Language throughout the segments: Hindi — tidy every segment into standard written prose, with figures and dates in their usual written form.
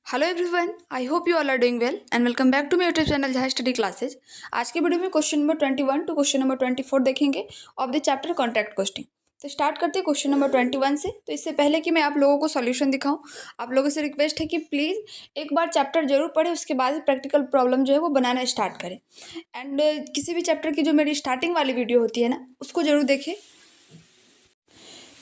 Hello everyone, I hope you all are doing well and welcome back to my YouTube channel जहाँ स्टडी क्लासेज। आज के वीडियो में question number 21 to question number 24 देखेंगे of the chapter contract costing. तो स्टार्ट करते हैं क्वेश्चन नंबर 21 से। तो इससे पहले कि मैं आप लोगों को सॉल्यूशन दिखाऊं, आप लोगों से रिक्वेस्ट है कि प्लीज़ एक बार चैप्टर जरूर पढ़ें, उसके बाद ही प्रैक्टिकल प्रॉब्लम जो है वो बनाना स्टार्ट करें। एंड किसी भी चैप्टर की जो मेरी स्टार्टिंग वाली वीडियो होती है ना, उसको जरूर देखें,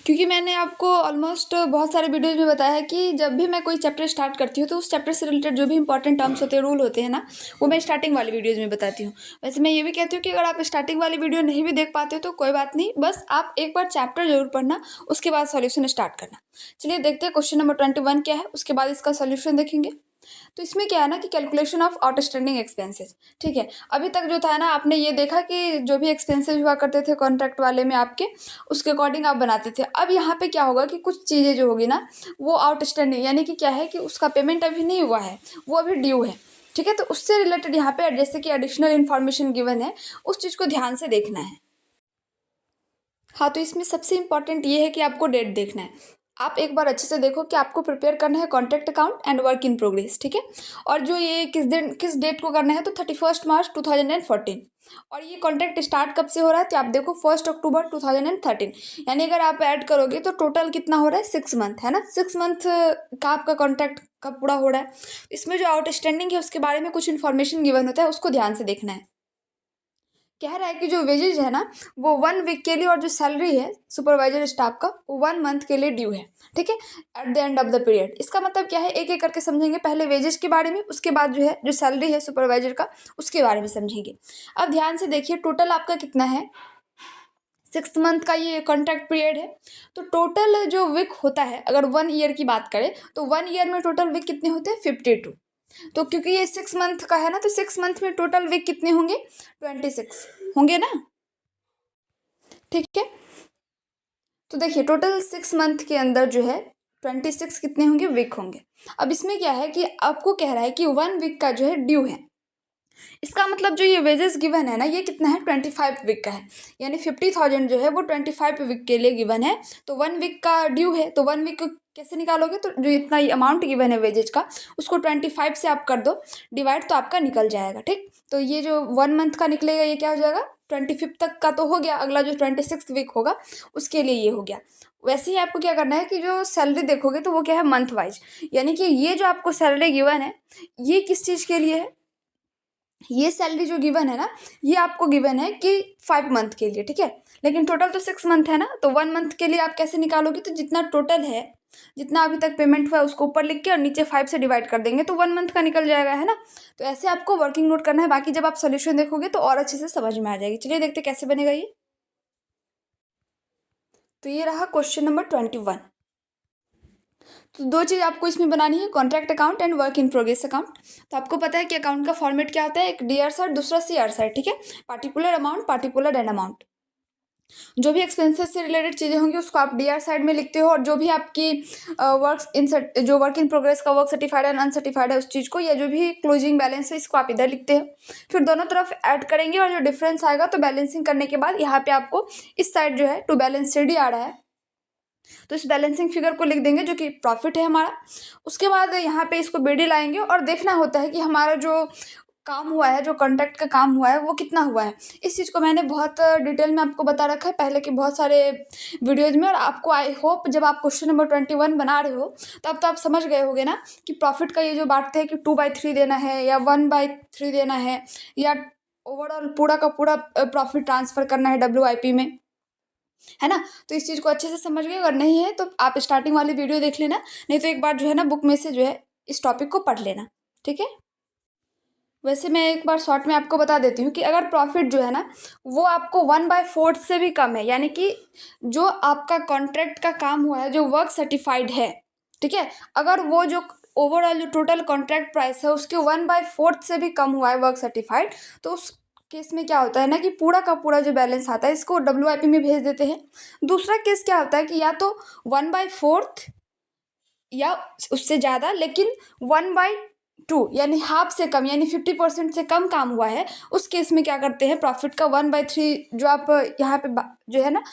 क्योंकि मैंने आपको ऑलमोस्ट बहुत सारे वीडियोज़ में बताया है कि जब भी मैं कोई चैप्टर स्टार्ट करती हूँ तो उस चैप्टर से रिलेटेड जो भी इंपॉर्टेंट टर्म्स होते हैं, रूल होते हैं ना, वो मैं स्टार्टिंग वाली वीडियोज़ में बताती हूँ। वैसे मैं ये भी कहती हूँ कि अगर आप स्टार्टिंग वाली वीडियो नहीं भी देख पाते हो तो कोई बात नहीं, बस आप एक बार चैप्टर जरूर पढ़ना, उसके बाद सॉल्यूशन स्टार्ट करना। चलिए देखते हैं क्वेश्चन नंबर 21 क्या है, उसके बाद इसका सॉल्यूशन देखेंगे। तो इसमें क्या है ना कि कैलकुलेशन ऑफ आउटस्टैंडिंग एक्सपेंसेस। ठीक है, अभी तक जो था ना, आपने ये देखा कि जो भी एक्सपेंसेस हुआ करते थे कॉन्ट्रैक्ट वाले में आपके, उसके अकॉर्डिंग आप बनाते थे। अब यहाँ पे क्या होगा कि कुछ चीज़ें जो होगी ना, वो आउटस्टैंडिंग यानी कि क्या है कि उसका पेमेंट अभी नहीं हुआ है, वो अभी ड्यू है। ठीक है, तो उससे रिलेटेड यहाँ पे जैसे कि एडिशनल इन्फॉर्मेशन गिवन है, उस चीज़ को ध्यान से देखना है। हाँ, तो इसमें सबसे इम्पॉर्टेंट ये है कि आपको डेट देखना है। आप एक बार अच्छे से देखो कि आपको प्रिपेयर करना है contract account and work in progress. ठीक है, और जो ये किस डेट को करना है, तो 31 मार्च 2014। और ये कॉन्ट्रैक्ट स्टार्ट कब से हो रहा है, तो आप देखो 1 अक्टूबर 2013। यानी अगर आप ऐड करोगे तो टोटल कितना हो रहा है, 6 मंथ है ना। 6 मंथ का आपका कॉन्ट्रैक्ट कब पूरा हो रहा है। इसमें जो आउटस्टैंडिंग है उसके बारे में कुछ इन्फॉर्मेशन गिवन होता है, उसको ध्यान से देखना है। कह रहा है कि जो वेजेज है ना, वो 1 वीक के लिए, और जो सैलरी है सुपरवाइजर स्टाफ का, वो 1 मंथ के लिए ड्यू है। ठीक है, at the end of the period. इसका मतलब क्या है, एक एक करके समझेंगे। पहले वेजेस के बारे में, उसके बाद जो है जो सैलरी है सुपरवाइजर का, उसके बारे में समझेंगे। अब ध्यान से देखिए, टोटल आपका कितना है, 6 मंथ का ये कॉन्ट्रैक्ट पीरियड है। तो टोटल जो वीक होता है, अगर 1 ईयर की बात करें तो 1 ईयर में टोटल वीक कितने होते हैं, 52। तो क्योंकि ये 6 मंथ का है ना, तो 6 मंथ में टोटल वीक कितने होंगे, 26 होंगे ना। ठीक है, तो देखिए टोटल 6 मंथ के अंदर जो है 26 कितने होंगे, वीक होंगे। अब इसमें क्या है कि आपको कह रहा है कि 1 वीक का जो है ड्यू है। इसका मतलब जो ये वेजेस गिवन है ना, ये कितना है, 25 वीक का है। यानी 50,000 जो है वो 25 वीक के लिए गिवन है। तो 1 वीक का ड्यू है, तो 1 वीक को कैसे निकालोगे, तो जो इतना अमाउंट गिवन है वेजेज का, उसको 25 से आप कर दो डिवाइड, तो आपका निकल जाएगा। ठीक, तो ये जो 1 मंथ का निकलेगा, ये क्या हो जाएगा, 25 तक का तो हो गया। अगला जो 26 वीक होगा उसके लिए ये हो गया। वैसे ही आपको क्या करना है कि जो सैलरी देखोगे तो वो क्या है, मंथ वाइज। यानी कि ये जो आपको सैलरी गिवन है, ये किस चीज़ के लिए है, ये सैलरी जो गिवन है ना, ये आपको गिवन है कि 5 मंथ के लिए। ठीक है, लेकिन टोटल तो 6 मंथ है ना, तो 1 मंथ के लिए आप कैसे निकालोगे, तो जितना टोटल है, जितना अभी तक पेमेंट हुआ है, उसको ऊपर लिख के और नीचे 5 से डिवाइड कर देंगे, तो 1 मंथ का निकल जाएगा, है ना। तो ऐसे आपको वर्किंग नोट करना है। बाकी जब आप सोल्यूशन देखोगे तो और अच्छे से समझ में आ जाएगी। चलिए देखते कैसे बनेगा ये। तो ये रहा क्वेश्चन नंबर 21। तो दो चीज़ आपको इसमें बनानी है, contract account and work in progress account. तो आपको पता है कि अकाउंट का फॉर्मेट क्या होता है, एक डी आर साइड, दूसरा सी आर साइड। ठीक है, particular amount, particular and amount. जो भी एक्सपेंसेस से रिलेटेड चीज़ें होंगी उसको आप डी आर साइड में लिखते हो, और जो भी आपकी जो वर्क इन प्रोग्रेस का वर्क सर्टिफाइड एंड अनसर्टिफाइड है उस चीज़ को, या जो भी क्लोजिंग बैलेंस है, इसको आप इधर लिखते हो। फिर दोनों तरफ ऐड करेंगे और जो डिफरेंस आएगा, तो बैलेंसिंग करने के बाद यहाँ पे आपको इस साइड जो है टू बैलेंस सी डी आ रहा है, तो इस बैलेंसिंग फिगर को लिख देंगे जो कि प्रॉफिट है हमारा। उसके बाद यहाँ पे इसको बीडी लाएंगे और देखना होता है कि हमारा जो काम हुआ है, जो कॉन्ट्रैक्ट का काम हुआ है, वो कितना हुआ है। इस चीज़ को मैंने बहुत डिटेल में आपको बता रखा है पहले के बहुत सारे वीडियोज़ में, और आपको आई होप जब आप क्वेश्चन नंबर 21 बना रहे हो तब तो आप समझ गए होगे ना कि प्रॉफिट का ये जो बांटते हैं कि 2/3 देना है या 1/3 देना है, या ओवरऑल पूरा का पूरा प्रॉफिट ट्रांसफ़र करना है WIP में, है ना। तो इस चीज़ को अच्छे से समझ गए। अगर नहीं है तो आप स्टार्टिंग वाली वीडियो देख लेना, नहीं तो एक बार जो है ना बुक में से जो है इस टॉपिक को पढ़ लेना। ठीक है, वैसे मैं एक बार शॉर्ट में आपको बता देती हूँ कि अगर प्रॉफिट जो है ना, वो आपको 1/4 से भी कम है, यानी कि जो आपका कॉन्ट्रैक्ट का काम हुआ है, जो वर्क सर्टिफाइड है, ठीक है, अगर वो जो ओवरऑल जो टोटल कॉन्ट्रैक्ट प्राइस है उसके 1/4 से भी कम हुआ है वर्क सर्टिफाइड, तो उस केस में क्या होता है ना कि पूरा का पूरा जो बैलेंस आता है इसको WIP में भेज देते हैं। दूसरा केस क्या होता है कि या तो 1/4 या उससे ज़्यादा, लेकिन 1/2 यानी हाफ से कम, यानी 50% से कम काम हुआ है, उस केस में क्या करते हैं, प्रॉफिट का 1/3 जो आप यहाँ पे जो है ना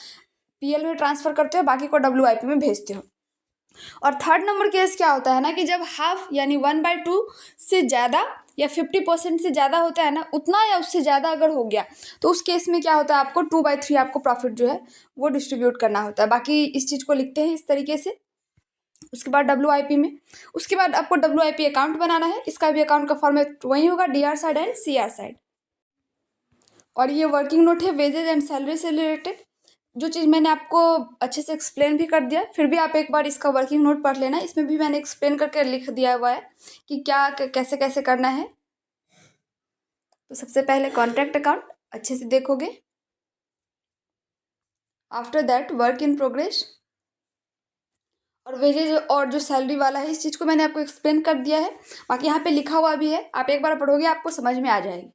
PL में ट्रांसफ़र करते हो, बाकी को WIP में भेजते हो। और थर्ड नंबर केस क्या होता है ना कि जब हाफ यानी 1/2 से ज़्यादा या 50% से ज़्यादा होता है ना, उतना या उससे ज़्यादा अगर हो गया तो उस केस में क्या होता है, आपको 2/3 आपको प्रॉफिट जो है वो डिस्ट्रीब्यूट करना होता है। बाकी इस चीज़ को लिखते हैं इस तरीके से। उसके बाद WIP में, उसके बाद आपको WIP अकाउंट बनाना है। इसका भी अकाउंट का फॉर्मेट वही होगा, DR side and CR side. और ये वर्किंग नोट है वेजेज एंड सैलरी से रिलेटेड। जो चीज़ मैंने आपको अच्छे से एक्सप्लेन भी कर दिया, फिर भी आप एक बार इसका वर्किंग नोट पढ़ लेना। इसमें भी मैंने एक्सप्लेन करके लिख दिया हुआ है कि क्या कैसे कैसे करना है। तो सबसे पहले कॉन्ट्रैक्ट अकाउंट अच्छे से देखोगे। After that work in progress और वेजेज और जो सैलरी वाला है, इस चीज़ को मैंने आपको एक्सप्लेन कर दिया है। बाकी यहाँ पे लिखा हुआ भी है, आप एक बार पढ़ोगे आपको समझ में आ जाएगी।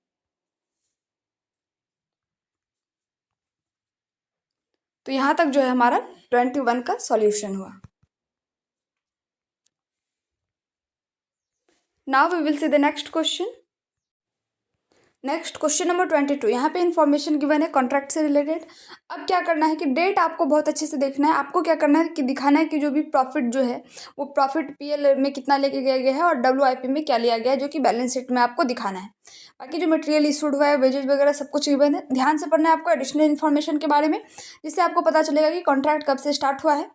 तो यहाँ तक जो है हमारा 21 का सॉल्यूशन हुआ। Now we will see the next question. Next question number 22। यहाँ पे इन्फॉर्मेशन गिवन है कॉन्ट्रैक्ट से रिलेटेड। अब क्या करना है कि डेट आपको बहुत अच्छे से देखना है। आपको क्या करना है कि दिखाना है कि जो भी प्रॉफिट जो है वो प्रॉफिट PL में कितना लेके गया गया है और WIP में क्या लिया गया है, जो कि बैलेंस शीट में आपको दिखाना है। बाकी जो मटेरियल इशूड हुआ है, वेजेज वगैरह सब कुछ गिवन है। ध्यान से पढ़ना है आपको एडिशनल इन्फॉर्मेशन के बारे में, जिससे आपको पता चलेगा कि कॉन्ट्रैक्ट कब से स्टार्ट हुआ है,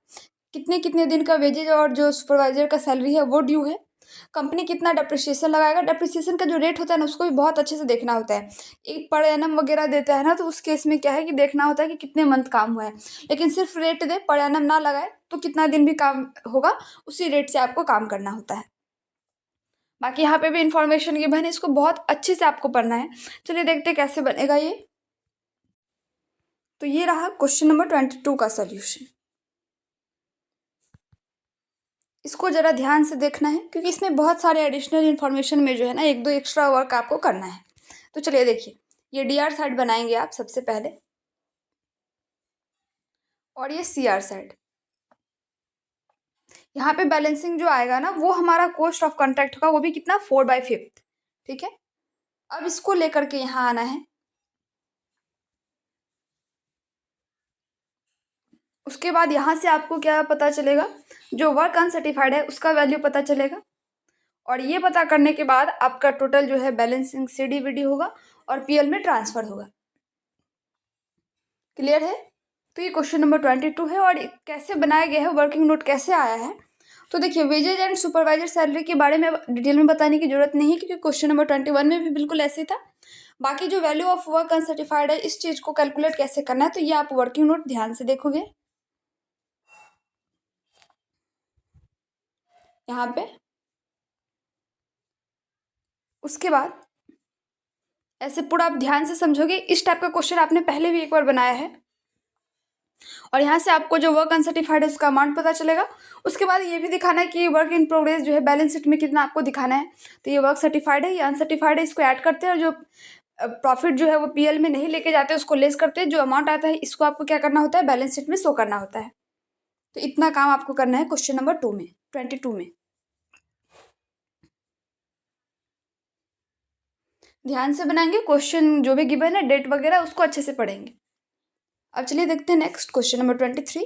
कितने कितने दिन का वेजेज और जो सुपरवाइजर का सैलरी है वो ड्यू है, कंपनी कितना डेप्रिसिएशन लगाएगा। डेप्रिसिएशन का जो रेट होता है ना, उसको भी बहुत अच्छे से देखना होता है। एक पर एनम वगैरह देता है ना, तो उस केस में क्या है कि देखना होता है कि कितने मंथ काम हुआ है। लेकिन सिर्फ रेट दे, पर एनम ना लगाए, तो कितना दिन भी काम होगा उसी रेट से आपको काम करना होता है। बाकी यहाँ पे भी इंफॉर्मेशन गिवन है, इसको बहुत अच्छे से आपको पढ़ना है। चलिए देखते हैं कैसे बनेगा ये। तो ये रहा क्वेश्चन नंबर 22 का सोल्यूशन। इसको ज़रा ध्यान से देखना है, क्योंकि इसमें बहुत सारे एडिशनल इन्फॉर्मेशन में जो है ना 1-2 एक्स्ट्रा वर्क आपको करना है। तो चलिए देखिए, ये DR साइड बनाएंगे आप सबसे पहले, और ये CR साइड। यहाँ पे बैलेंसिंग जो आएगा ना, वो हमारा कॉस्ट ऑफ कॉन्ट्रैक्ट का, वो भी कितना 4/5। ठीक है, अब इसको लेकर के यहाँ आना है। उसके बाद यहाँ से आपको क्या पता चलेगा, जो वर्क अनसर्टिफाइड है उसका वैल्यू पता चलेगा। और ये पता करने के बाद आपका टोटल जो है बैलेंसिंग CDVD होगा और PL में ट्रांसफर होगा। क्लियर है। तो ये क्वेश्चन नंबर 22 है। और कैसे बनाया गया है, वर्किंग नोट कैसे आया है, तो देखिए वेजेज एंड सुपरवाइजर सैलरी के बारे में डिटेल में बताने की जरूरत नहीं है, क्योंकि क्वेश्चन नंबर 21 में भी बिल्कुल ऐसे ही था। बाकी जो वैल्यू ऑफ वर्क अनसर्टिफाइड है, इस चीज़ को कैलकुलेट कैसे करना है, तो ये आप वर्किंग नोट ध्यान से देखोगे यहाँ पे। उसके बाद ऐसे पूरा आप ध्यान से समझोगे। इस टाइप का क्वेश्चन आपने पहले भी एक बार बनाया है, और यहाँ से आपको जो वर्क अनसर्टिफाइड है उसका अमाउंट पता चलेगा। उसके बाद ये भी दिखाना है कि वर्क इन प्रोग्रेस जो है बैलेंस शीट में कितना आपको दिखाना है। तो ये वर्क सर्टिफाइड है, ये अनसर्टिफाइड है, इसको ऐड करते हैं, और जो प्रॉफिट जो है वो PL में नहीं लेके जाते, उसको लेस करते हैं। जो अमाउंट आता है इसको आपको क्या करना होता है, बैलेंस शीट में शो करना होता है। तो इतना काम आपको करना है क्वेश्चन नंबर 22 में। ध्यान से बनाएंगे, क्वेश्चन जो भी गिवन है डेट वगैरह उसको अच्छे से पढ़ेंगे। अब चलिए देखते हैं नेक्स्ट क्वेश्चन नंबर 23।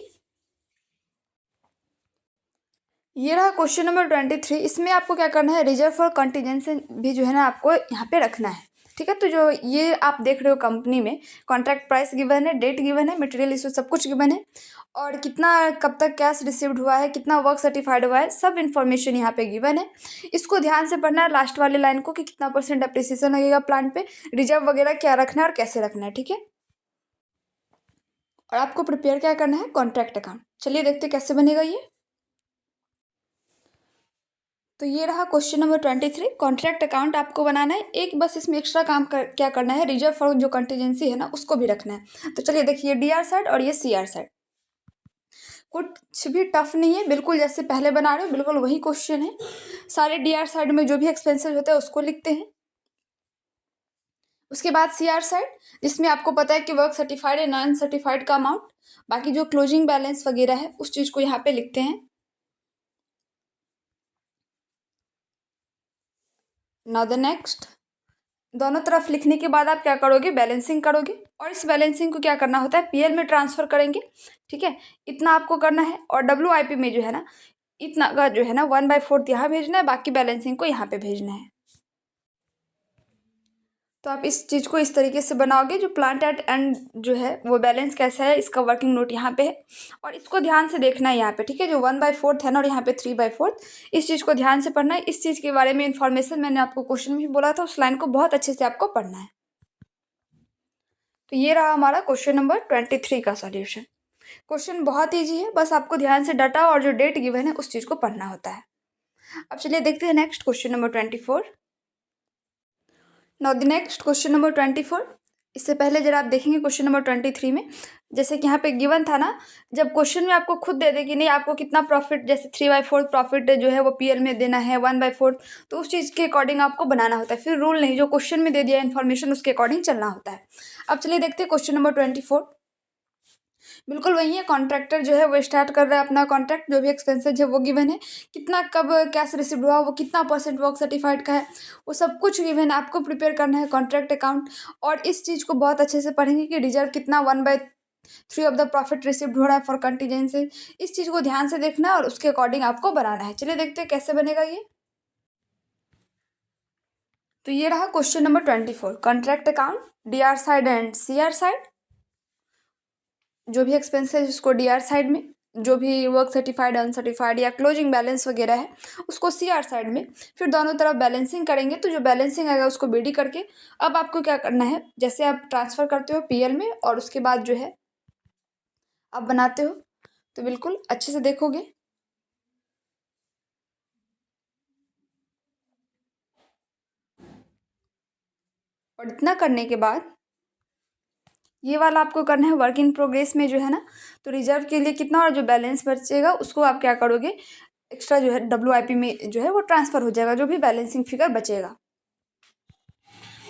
ये रहा क्वेश्चन नंबर 23। इसमें आपको क्या करना है, रिजर्व फॉर कंटीजेंसी भी जो है ना आपको यहाँ पे रखना है। ठीक है, तो जो ये आप देख रहे हो कंपनी में कॉन्ट्रैक्ट प्राइस गिवन है, डेट गिवन है, मटेरियल इशू सब कुछ गिवन है, और कितना कब तक कैश रिसीव्ड हुआ है, कितना वर्क सर्टिफाइड हुआ है, सब इन्फॉर्मेशन यहाँ पे गिवन है। इसको ध्यान से पढ़ना है लास्ट वाले लाइन को, कि कितना % अप्रिसिएशन लगेगा प्लांट पे, रिजर्व वगैरह क्या रखना है और कैसे रखना है। ठीक है, और आपको प्रिपेयर क्या करना है, कॉन्ट्रैक्ट अकाउंट। चलिए देखते कैसे बनेगा ये। तो ये रहा क्वेश्चन नंबर 23। कॉन्ट्रैक्ट अकाउंट आपको बनाना है। एक बस इसमें एक्स्ट्रा काम क्या करना है, रिजर्व फॉर जो कंटीजेंसी है ना उसको भी रखना है। तो चलिए देखिए, DR साइड और ये CR साइड। कुछ भी टफ नहीं है, बिल्कुल जैसे पहले बना रहे हो बिल्कुल वही क्वेश्चन है। सारे DR साइड में जो भी एक्सपेंसेस होते हैं उसको लिखते हैं। उसके बाद CR साइड, जिसमें आपको पता है कि वर्क सर्टिफाइड है, नॉन सर्टिफाइड का अमाउंट, बाकी जो क्लोजिंग बैलेंस वगैरह है उस चीज़ को यहाँ पे लिखते हैं। नाउ द नेक्स्ट, दोनों तरफ लिखने के बाद आप क्या करोगे, बैलेंसिंग करोगे, और इस बैलेंसिंग को क्या करना होता है, PL में ट्रांसफ़र करेंगे। ठीक है, इतना आपको करना है। और WIP में जो है ना, इतना का जो है ना 1/4 यहाँ भेजना है, बाकी बैलेंसिंग को यहाँ पे भेजना है। तो आप इस चीज़ को इस तरीके से बनाओगे। जो प्लांट एट एंड जो है वो बैलेंस कैसा है, इसका वर्किंग नोट यहाँ पे है और इसको ध्यान से देखना है यहाँ पे, ठीक है। जो 1/4 है ना और यहाँ पे 3/4, इस चीज़ को ध्यान से पढ़ना है। इस चीज़ के बारे में इन्फॉर्मेशन मैंने आपको क्वेश्चन में भी बोला था, उस लाइन को बहुत अच्छे से आपको पढ़ना है। तो ये रहा हमारा क्वेश्चन नंबर 23 का सॉल्यूशन। क्वेश्चन बहुत ईजी है, बस आपको ध्यान से डाटा और जो डेट गिवन है उस चीज़ को पढ़ना होता है। अब चलिए देखते हैं next question number 24। Now the next question number 24। इससे पहले जरा आप देखेंगे क्वेश्चन नंबर 23 में, जैसे कि यहाँ पे गिवन था ना, जब क्वेश्चन में आपको खुद दे दे कि नहीं आपको कितना प्रॉफिट, जैसे 3/4 प्रॉफिट जो है वो पीएल में देना है, 1/4, तो उस चीज़ के अकॉर्डिंग आपको बनाना होता है। फिर रूल नहीं, जो क्वेश्चन में दे दिया इन्फॉर्मेशन उसके अकॉर्डिंग चलना होता है। अब चलिए देखते हैं क्वेश्चन नंबर 24। बिल्कुल वही है, कॉन्ट्रैक्टर जो है वो स्टार्ट कर रहा है अपना कॉन्ट्रैक्ट। जो भी एक्सपेंसेज है वो गिवन है, कितना कब कैश रिसीव हुआ, वो कितना % वर्क सर्टिफाइड का है, वो सब कुछ गिवन है। आपको प्रिपेयर करना है कॉन्ट्रैक्ट अकाउंट और इस चीज़ को बहुत अच्छे से पढ़ेंगे कि रिजर्व कितना 1/3 ऑफ द प्रॉफिट रिसीव्ड हो रहा है फॉर कंटीजेंसी। इस चीज़ को ध्यान से देखना है और उसके अकॉर्डिंग आपको बनाना है। चलिए देखते हैं कैसे बनेगा ये। तो ये रहा question number 24, contract account, DR side and CR side. जो भी एक्सपेंसेस उसको डीआर साइड में, जो भी वर्क सर्टिफाइड अनसर्टिफाइड या क्लोजिंग बैलेंस वगैरह है उसको सीआर साइड में। फिर दोनों तरफ बैलेंसिंग करेंगे, तो जो बैलेंसिंग आएगा उसको बीडी करके अब आपको क्या करना है, जैसे आप ट्रांसफ़र करते हो पीएल में और उसके बाद जो है आप बनाते हो, तो बिल्कुल अच्छे से देखोगे। और इतना करने के बाद ये वाला आपको करना है वर्क इन प्रोग्रेस में जो है ना, तो रिजर्व के लिए कितना और जो बैलेंस बचेगा उसको आप क्या करोगे, एक्स्ट्रा जो है WIP में जो है वो ट्रांसफ़र हो जाएगा, जो भी बैलेंसिंग फिगर बचेगा।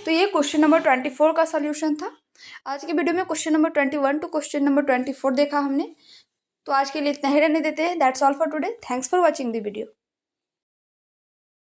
तो ये क्वेश्चन नंबर 24 का सॉल्यूशन था। आज की वीडियो में question number 21 to question number 24 देखा हमने। तो आज के लिए इतना ही रहने देते हैं। That's all for today. Thanks for watching the video.